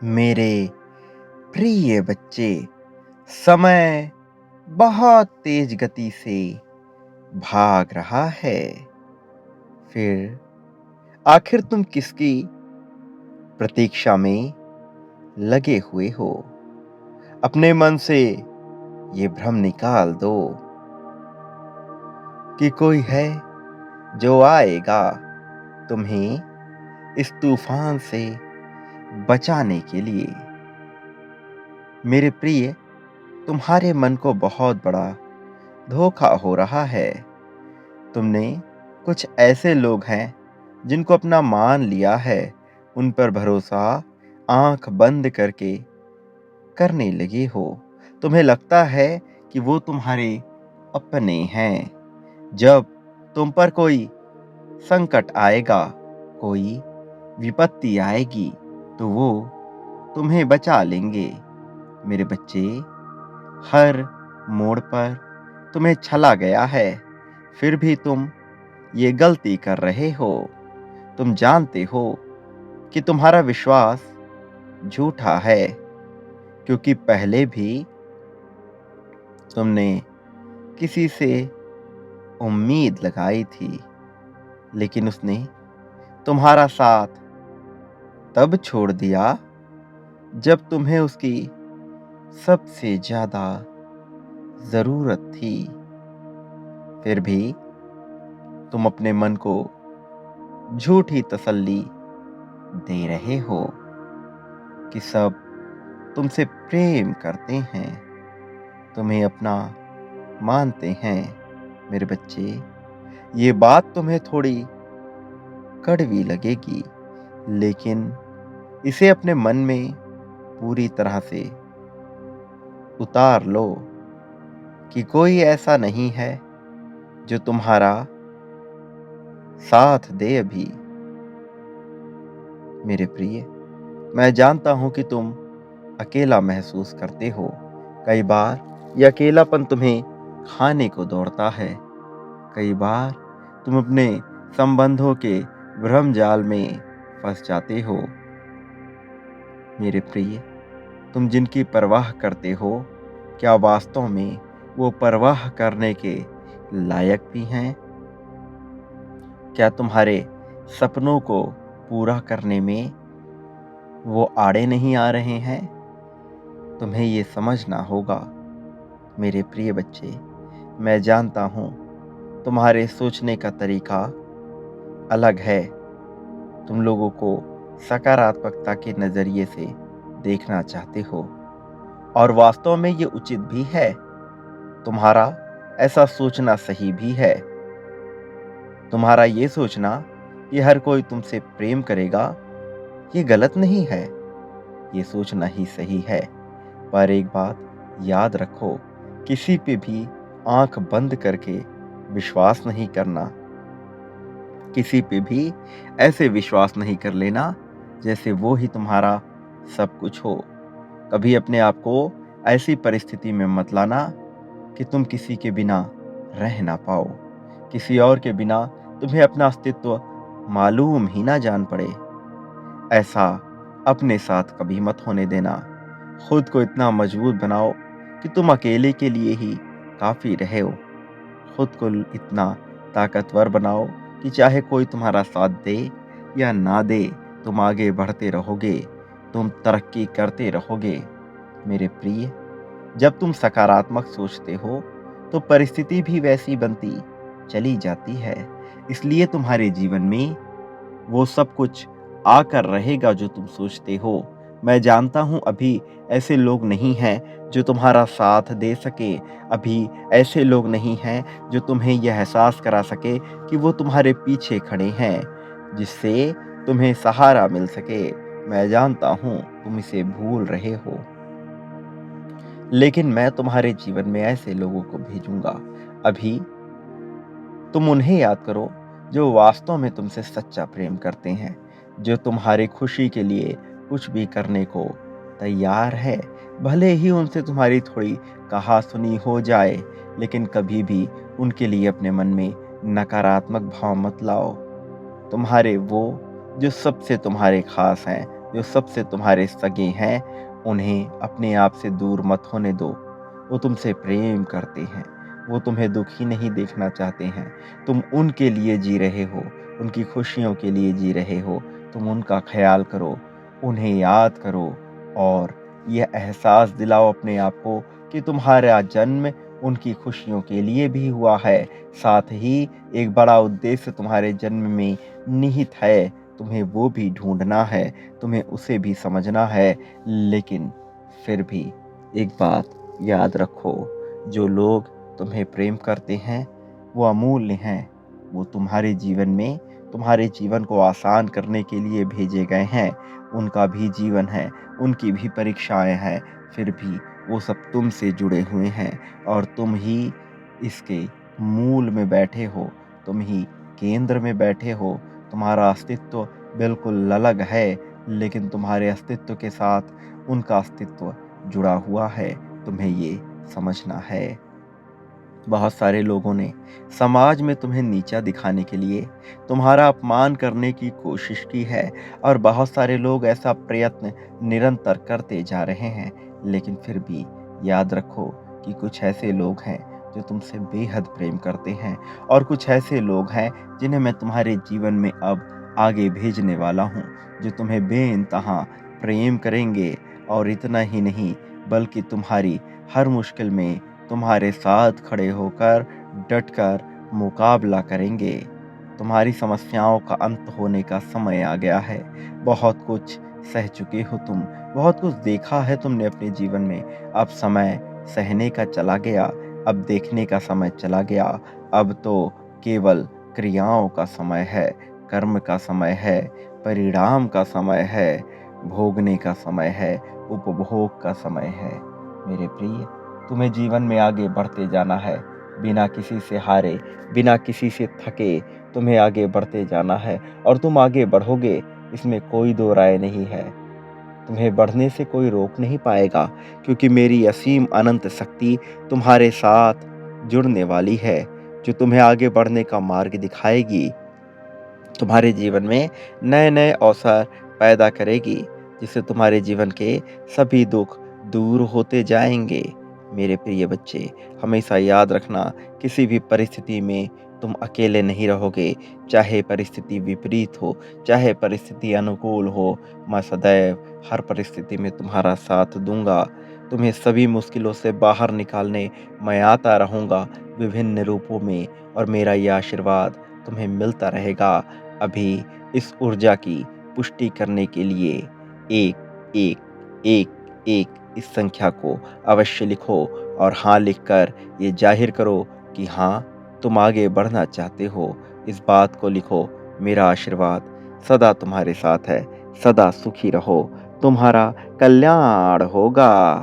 मेरे प्रिय बच्चे, समय बहुत तेज गति से भाग रहा है। फिर आखिर तुम किसकी प्रतीक्षा में लगे हुए हो? अपने मन से ये भ्रम निकाल दो कि कोई है जो आएगा तुम्हें इस तूफान से बचाने के लिए। मेरे प्रिय, तुम्हारे मन को बहुत बड़ा धोखा हो रहा है। तुमने कुछ ऐसे लोग हैं जिनको अपना मान लिया है, उन पर भरोसा आंख बंद करके करने लगे हो। तुम्हें लगता है कि वो तुम्हारे अपने हैं। जब तुम पर कोई संकट आएगा, कोई विपत्ति आएगी, तो वो तुम्हें बचा लेंगे। मेरे बच्चे, हर मोड़ पर तुम्हें छला गया है, फिर भी तुम ये गलती कर रहे हो। तुम जानते हो कि तुम्हारा विश्वास झूठा है, क्योंकि पहले भी तुमने किसी से उम्मीद लगाई थी, लेकिन उसने तुम्हारा साथ तब छोड़ दिया जब तुम्हें उसकी सबसे ज्यादा जरूरत थी। फिर भी तुम अपने मन को झूठी तसल्ली दे रहे हो कि सब तुमसे प्रेम करते हैं, तुम्हें अपना मानते हैं। मेरे बच्चे, ये बात तुम्हें थोड़ी कड़वी लगेगी, लेकिन इसे अपने मन में पूरी तरह से उतार लो कि कोई ऐसा नहीं है जो तुम्हारा साथ दे अभी। मेरे प्रिय, मैं जानता हूं कि तुम अकेला महसूस करते हो। कई बार यह अकेलापन तुम्हें खाने को दौड़ता है। कई बार तुम अपने संबंधों के भ्रम जाल में फंस जाते हो। मेरे प्रिय, तुम जिनकी परवाह करते हो, क्या वास्तव में वो परवाह करने के लायक भी हैं? क्या तुम्हारे सपनों को पूरा करने में वो आड़े नहीं आ रहे हैं? तुम्हें ये समझना होगा। मेरे प्रिय बच्चे, मैं जानता हूं तुम्हारे सोचने का तरीका अलग है। तुम लोगों को सकारात्मकता के नजरिए से देखना चाहते हो, और वास्तव में ये उचित भी है। तुम्हारा ऐसा सोचना सही भी है। तुम्हारा ये सोचना कि हर कोई तुमसे प्रेम करेगा, ये गलत नहीं है। ये सोचना ही सही है। पर एक बात याद रखो, किसी पे भी आंख बंद करके विश्वास नहीं करना। किसी पे भी ऐसे विश्वास नहीं कर लेना जैसे वो ही तुम्हारा सब कुछ हो। कभी अपने आप को ऐसी परिस्थिति में मत लाना कि तुम किसी के बिना रह ना पाओ, किसी और के बिना तुम्हें अपना अस्तित्व मालूम ही ना जान पड़े। ऐसा अपने साथ कभी मत होने देना। खुद को इतना मजबूत बनाओ कि तुम अकेले के लिए ही काफी रहे हो। खुद को इतना ताकतवर बनाओ कि चाहे कोई तुम्हारा साथ दे या ना दे, तुम आगे बढ़ते रहोगे, तुम तरक्की करते रहोगे। मेरे प्रिय, जब तुम सकारात्मक सोचते हो तो परिस्थिति भी वैसी बनती चली जाती है। इसलिए तुम्हारे जीवन में वो सब कुछ आकर रहेगा जो तुम सोचते हो। मैं जानता हूं अभी ऐसे लोग नहीं हैं जो तुम्हारा साथ दे सके। अभी ऐसे लोग नहीं हैं जो तुम्हें यह एहसास करा सके कि वो तुम्हारे पीछे खड़े हैं, जिससे तुम्हें सहारा मिल सके। मैं जानता हूं तुम इसे भूल रहे हो, लेकिन मैं तुम्हारे जीवन में ऐसे लोगों को भेजूंगा। अभी तुम उन्हें याद करो जो वास्तव में तुमसे सच्चा प्रेम करते हैं, जो तुम्हारी खुशी के लिए कुछ भी करने को तैयार है। भले ही उनसे तुम्हारी थोड़ी कहा सुनी हो जाए, लेकिन कभी भी उनके लिए अपने मन में नकारात्मक भाव मत लाओ। तुम्हारे वो जो सबसे तुम्हारे खास हैं, जो सबसे तुम्हारे सगे हैं, उन्हें अपने आप से दूर मत होने दो। वो तुमसे प्रेम करते हैं, वो तुम्हें दुखी नहीं देखना चाहते हैं। तुम उनके लिए जी रहे हो, उनकी खुशियों के लिए जी रहे हो। तुम उनका ख्याल करो, उन्हें याद करो और यह एहसास दिलाओ अपने आप को कि तुम्हारा जन्म उनकी खुशियों के लिए भी हुआ है। साथ ही एक बड़ा उद्देश्य तुम्हारे जन्म में निहित है। तुम्हें वो भी ढूँढना है, तुम्हें उसे भी समझना है। लेकिन फिर भी एक बात याद रखो, जो लोग तुम्हें प्रेम करते हैं, वो अमूल्य हैं। वो तुम्हारे जीवन में तुम्हारे जीवन को आसान करने के लिए भेजे गए हैं। उनका भी जीवन है, उनकी भी परीक्षाएँ हैं, फिर भी वो सब तुमसे जुड़े हुए हैं और तुम ही इसके मूल में बैठे हो, तुम ही केंद्र में बैठे हो। तुम्हारा अस्तित्व बिल्कुल अलग है, लेकिन तुम्हारे अस्तित्व के साथ उनका अस्तित्व जुड़ा हुआ है। तुम्हें ये समझना है। बहुत सारे लोगों ने समाज में तुम्हें नीचा दिखाने के लिए तुम्हारा अपमान करने की कोशिश की है और बहुत सारे लोग ऐसा प्रयत्न निरंतर करते जा रहे हैं। लेकिन फिर भी याद रखो कि कुछ ऐसे लोग हैं जो तुमसे बेहद प्रेम करते हैं और कुछ ऐसे लोग हैं जिन्हें मैं तुम्हारे जीवन में अब आगे भेजने वाला हूँ, जो तुम्हें बेइंतहा प्रेम करेंगे और इतना ही नहीं, बल्कि तुम्हारी हर मुश्किल में तुम्हारे साथ खड़े होकर डटकर मुकाबला करेंगे। तुम्हारी समस्याओं का अंत होने का समय आ गया है। बहुत कुछ सह चुके हो तुम, बहुत कुछ देखा है तुमने अपने जीवन में। अब समय सहने का चला गया, अब देखने का समय चला गया। अब तो केवल क्रियाओं का समय है, कर्म का समय है, परिणाम का समय है, भोगने का समय है, उपभोग का समय है। मेरे प्रिय, तुम्हें जीवन में आगे बढ़ते जाना है, बिना किसी से हारे, बिना किसी से थके। तुम्हें आगे बढ़ते जाना है और तुम आगे बढ़ोगे, इसमें कोई दो राय नहीं है। तुम्हें बढ़ने से कोई रोक नहीं पाएगा, क्योंकि मेरी असीम अनंत शक्ति तुम्हारे साथ जुड़ने वाली है, जो तुम्हें आगे बढ़ने का मार्ग दिखाएगी। तुम्हारे जीवन में नए-नए अवसर पैदा करेगी, जिससे तुम्हारे जीवन के सभी दुख दूर होते जाएँगे। मेरे प्रिय बच्चे, हमेशा याद रखना, किसी भी परिस्थिति में तुम अकेले नहीं रहोगे। चाहे परिस्थिति विपरीत हो, चाहे परिस्थिति अनुकूल हो, मैं सदैव हर परिस्थिति में तुम्हारा साथ दूँगा। तुम्हें सभी मुश्किलों से बाहर निकालने मैं आता रहूँगा विभिन्न रूपों में, और मेरा ये आशीर्वाद तुम्हें मिलता रहेगा। अभी इस ऊर्जा की पुष्टि करने के लिए 1, 1, 1, 1 इस संख्या को अवश्य लिखो और हाँ लिखकर ये ज़ाहिर करो कि हाँ, तुम आगे बढ़ना चाहते हो। इस बात को लिखो, मेरा आशीर्वाद सदा तुम्हारे साथ है। सदा सुखी रहो, तुम्हारा कल्याण होगा।